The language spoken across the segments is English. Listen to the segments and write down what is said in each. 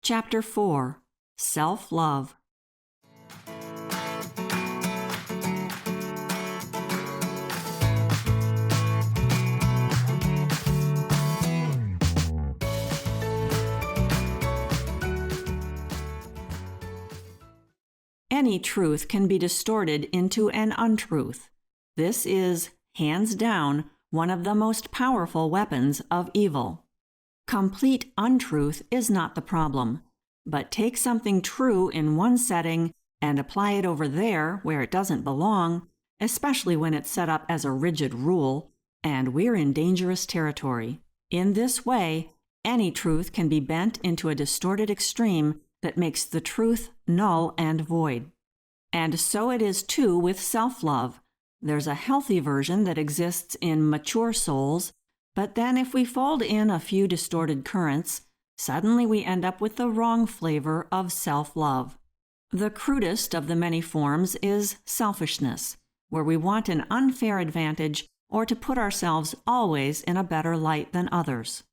Chapter 4. Self-Love. Any truth can be distorted into an untruth. This is, hands down, one of the most powerful weapons of evil. Complete untruth is not the problem, but take something true in one setting and apply it over there where it doesn't belong, especially when it's set up as a rigid rule, and we're in dangerous territory. In this way, any truth can be bent into a distorted extreme that makes the truth null and void. And so it is too with self-love. There's a healthy version that exists in mature souls, but then if we fold in a few distorted currents, suddenly we end up with the wrong flavor of self-love. The crudest of the many forms is selfishness, where we want an unfair advantage or to put ourselves always in a better light than others.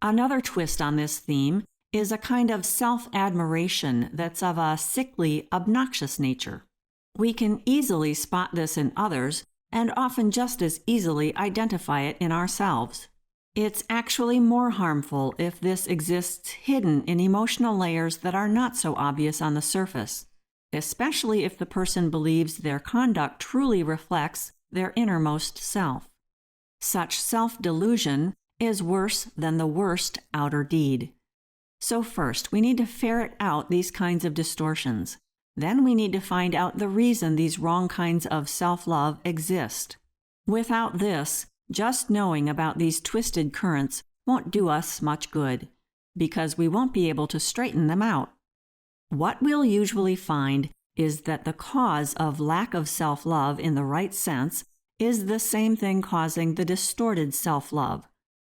Another twist on this theme is a kind of self-admiration that's of a sickly, obnoxious nature. We can easily spot this in others, and often just as easily identify it in ourselves. It's actually more harmful if this exists hidden in emotional layers that are not so obvious on the surface, especially if the person believes their conduct truly reflects their innermost self. Such self-delusion is worse than the worst outer deed. So first, we need to ferret out these kinds of distortions. Then we need to find out the reason these wrong kinds of self-love exist. Without this, just knowing about these twisted currents won't do us much good, because we won't be able to straighten them out. What we'll usually find is that the cause of lack of self-love in the right sense is the same thing causing the distorted self-love.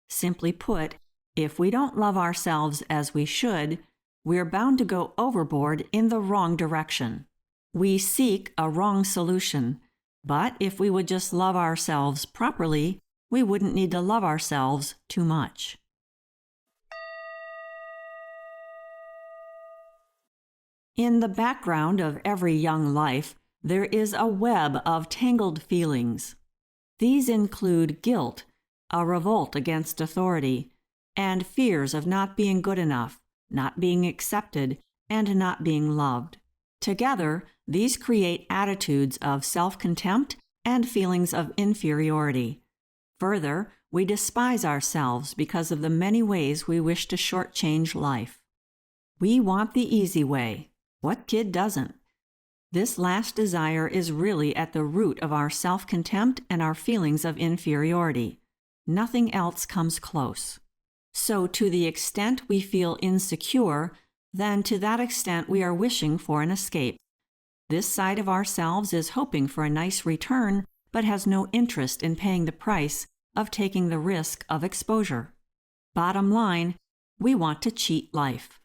Simply put, if we don't love ourselves as we should, we're bound to go overboard in the wrong direction. We seek a wrong solution, but if we would just love ourselves properly, we wouldn't need to love ourselves too much. In the background of every young life, there is a web of tangled feelings. These include guilt, a revolt against authority, and fears of not being good enough, not being accepted, and not being loved. Together, these create attitudes of self-contempt and feelings of inferiority. Further, we despise ourselves because of the many ways we wish to shortchange life. We want the easy way. What kid doesn't? This last desire is really at the root of our self-contempt and our feelings of inferiority. Nothing else comes close. So to the extent we feel insecure, then to that extent we are wishing for an escape. This side of ourselves is hoping for a nice return, but has no interest in paying the price of taking the risk of exposure. Bottom line, we want to cheat life.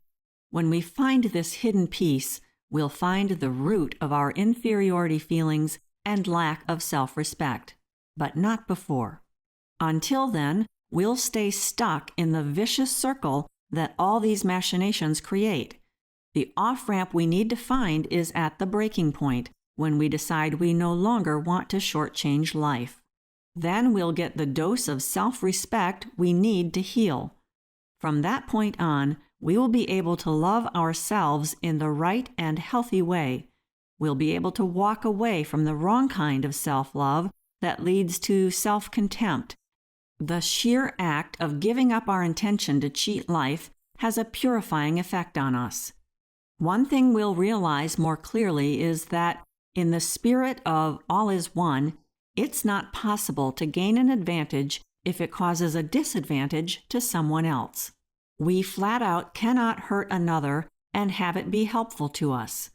When we find this hidden piece, we'll find the root of our inferiority feelings and lack of self-respect, but not before. Until then, we'll stay stuck in the vicious circle that all these machinations create. The off-ramp we need to find is at the breaking point, when we decide we no longer want to shortchange life. Then we'll get the dose of self-respect we need to heal. From that point on, we will be able to love ourselves in the right and healthy way. We'll be able to walk away from the wrong kind of self-love that leads to self-contempt. The sheer act of giving up our intention to cheat life has a purifying effect on us. One thing we'll realize more clearly is that, in the spirit of all is one, it's not possible to gain an advantage if it causes a disadvantage to someone else. We flat out cannot hurt another and have it be helpful to us.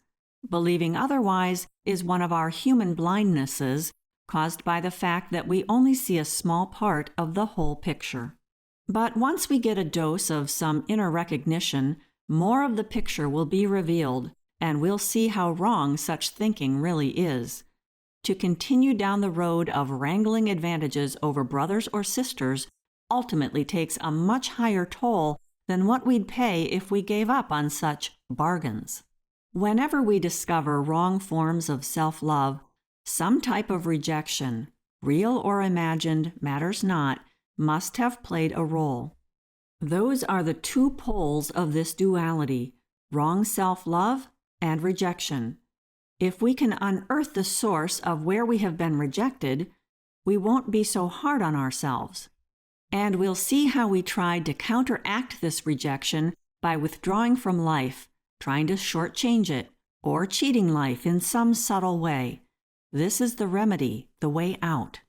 Believing otherwise is one of our human blindnesses, caused by the fact that we only see a small part of the whole picture. But once we get a dose of some inner recognition, more of the picture will be revealed, and we'll see how wrong such thinking really is. To continue down the road of wrangling advantages over brothers or sisters ultimately takes a much higher toll than what we'd pay if we gave up on such bargains. Whenever we discover wrong forms of self-love, some type of rejection, real or imagined, matters not, must have played a role. Those are the two poles of this duality, wrong self-love and rejection. If we can unearth the source of where we have been rejected, we won't be so hard on ourselves. And we'll see how we tried to counteract this rejection by withdrawing from life, trying to shortchange it, or cheating life in some subtle way. This is the remedy, the way out.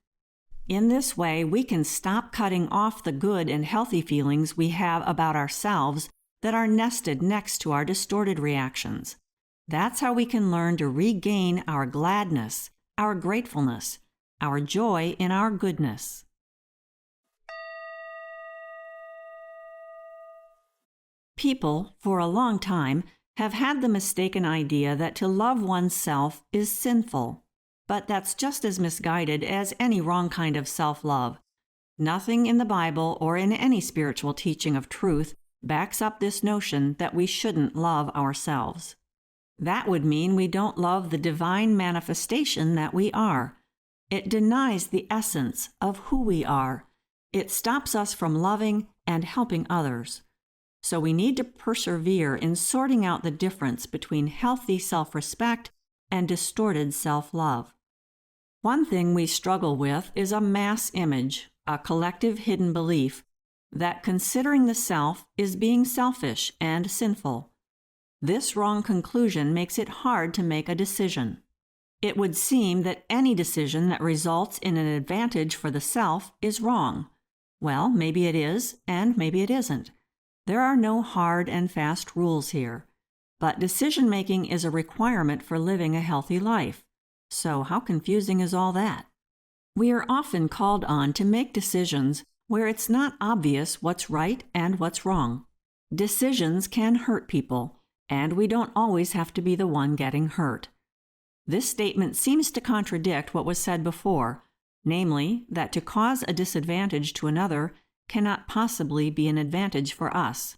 In this way, we can stop cutting off the good and healthy feelings we have about ourselves that are nested next to our distorted reactions. That's how we can learn to regain our gladness, our gratefulness, our joy in our goodness. People, for a long time, have had the mistaken idea that to love oneself is sinful. But that's just as misguided as any wrong kind of self-love. Nothing in the Bible or in any spiritual teaching of truth backs up this notion that we shouldn't love ourselves. That would mean we don't love the divine manifestation that we are. It denies the essence of who we are. It stops us from loving and helping others. So we need to persevere in sorting out the difference between healthy self-respect and distorted self-love. One thing we struggle with is a mass image, a collective hidden belief, that considering the self is being selfish and sinful. This wrong conclusion makes it hard to make a decision. It would seem that any decision that results in an advantage for the self is wrong. Well, maybe it is, and maybe it isn't. There are no hard and fast rules here. But decision-making is a requirement for living a healthy life. So how confusing is all that? We are often called on to make decisions where it's not obvious what's right and what's wrong. Decisions can hurt people, and we don't always have to be the one getting hurt. This statement seems to contradict what was said before, namely, that to cause a disadvantage to another cannot possibly be an advantage for us.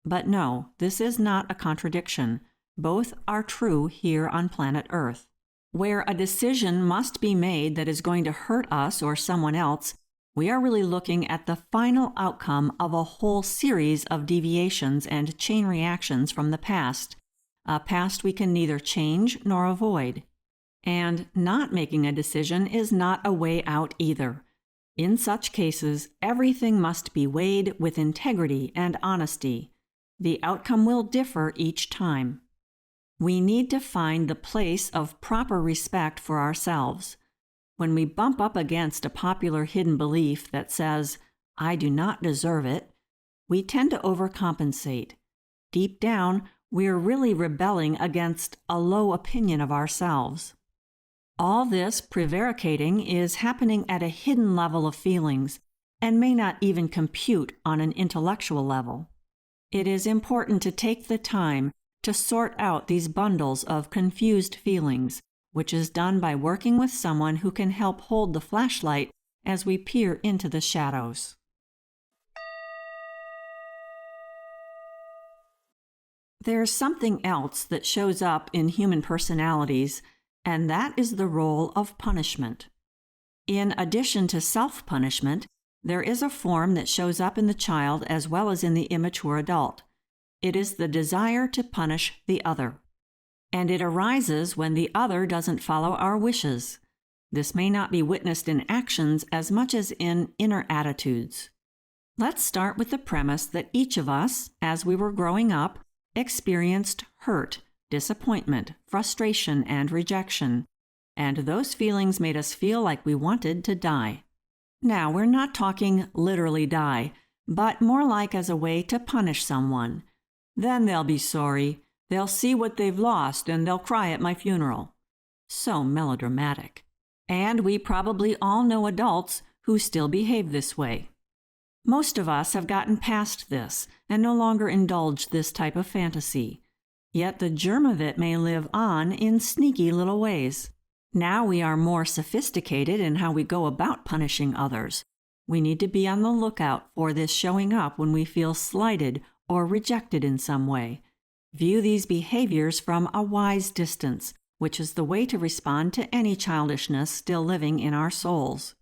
But no, this is not a contradiction. Both are true here on planet Earth. Where a decision must be made that is going to hurt us or someone else, we are really looking at the final outcome of a whole series of deviations and chain reactions from the past, a past we can neither change nor avoid. And not making a decision is not a way out either. In such cases, everything must be weighed with integrity and honesty. The outcome will differ each time. We need to find the place of proper respect for ourselves. When we bump up against a popular hidden belief that says, "I do not deserve it," we tend to overcompensate. Deep down, we're really rebelling against a low opinion of ourselves. All this prevaricating is happening at a hidden level of feelings and may not even compute on an intellectual level. It is important to take the time to sort out these bundles of confused feelings, which is done by working with someone who can help hold the flashlight as we peer into the shadows. There's something else that shows up in human personalities, and that is the role of punishment. In addition to self-punishment, there is a form that shows up in the child as well as in the immature adult. It is the desire to punish the other. And it arises when the other doesn't follow our wishes. This may not be witnessed in actions as much as in inner attitudes. Let's start with the premise that each of us, as we were growing up, experienced hurt, disappointment, frustration, and rejection. And those feelings made us feel like we wanted to die. Now, we're not talking literally die, but more like as a way to punish someone. Then they'll be sorry. They'll see what they've lost and they'll cry at my funeral. So melodramatic. And we probably all know adults who still behave this way. Most of us have gotten past this and no longer indulge this type of fantasy. Yet the germ of it may live on in sneaky little ways. Now we are more sophisticated in how we go about punishing others. We need to be on the lookout for this showing up when we feel slighted or rejected in some way. View these behaviors from a wise distance, which is the way to respond to any childishness still living in our souls.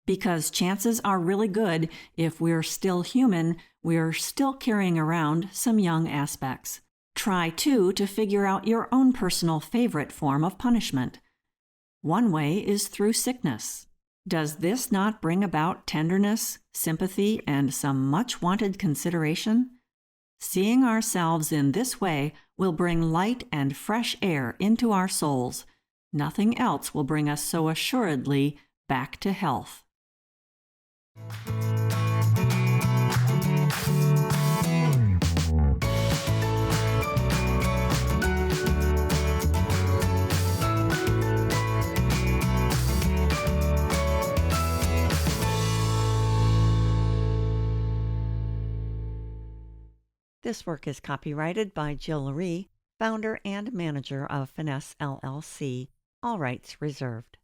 Because chances are really good, if we're still human, we're still carrying around some young aspects. Try, too, to figure out your own personal favorite form of punishment. One way is through sickness. Does this not bring about tenderness, sympathy, and some much-wanted consideration? Seeing ourselves in this way will bring light and fresh air into our souls. Nothing else will bring us so assuredly back to health. This work is copyrighted by Jill Rhee, founder and manager of Finesse LLC. All rights reserved.